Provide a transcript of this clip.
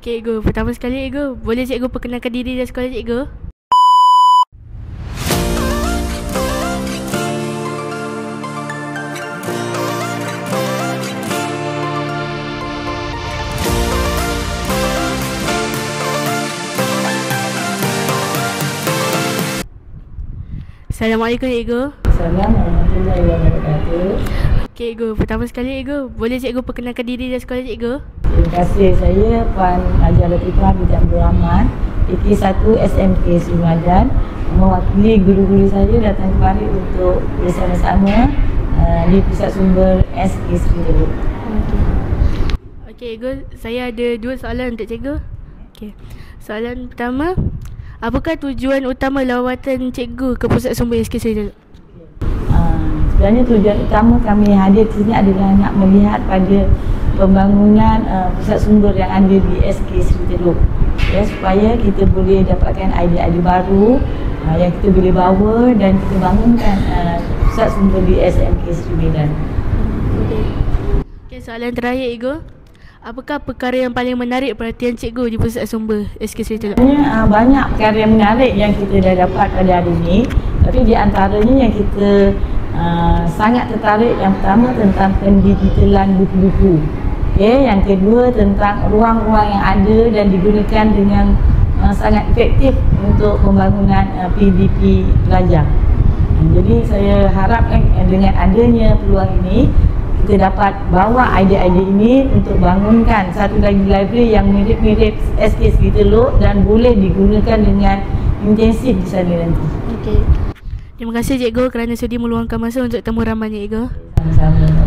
Cikgu, pertama sekali cikgu, boleh cikgu perkenalkan diri dan sekolah cikgu? Assalamualaikum cikgu. Assalamualaikum warahmatullahi wabarakatuh. Cikgu, pertama sekali cikgu, boleh cikgu perkenalkan diri dan sekolah cikgu? Terima kasih. Saya Puan Haji Latifah binti Abdul Rahman, PK1 SMK Sri Madan, mewakili guru-guru saya datang kemari untuk bersama-sama di Pusat Sumber SK Sri Teluk. Okey cikgu, saya ada dua soalan untuk cikgu. Okey. Soalan pertama, apakah tujuan utama lawatan cikgu ke Pusat Sumber SK Sri Teluk? Sebenarnya tujuan utama kami hadir di sini adalah nak melihat pada pembangunan pusat sumber yang ada di SK Sri Teluk, ya, supaya kita boleh dapatkan idea-idea baru yang kita boleh bawa dan kita bangunkan pusat sumber di SMK Sri Medan. Okey, soalan terakhir cikgu, apakah perkara yang paling menarik perhatian cikgu di Pusat Sumber SK Sri Teluk? Sebenarnya banyak perkara yang menarik yang kita dah dapat pada hari ini, tapi di antaranya yang kita sangat tertarik, yang pertama tentang pendigitalan buku-buku, okay. Yang kedua tentang ruang-ruang yang ada dan digunakan dengan sangat efektif untuk pembangunan PDP pelajar. Jadi saya harapkan dengan adanya peluang ini kita dapat bawa idea-idea ini untuk bangunkan satu lagi library yang mirip-mirip SK Sri Teluk dan boleh digunakan dengan intensif di sana nanti. Okey. Terima kasih cikgu kerana sudi meluangkan masa untuk temu ramai cikgu. Sama-sama.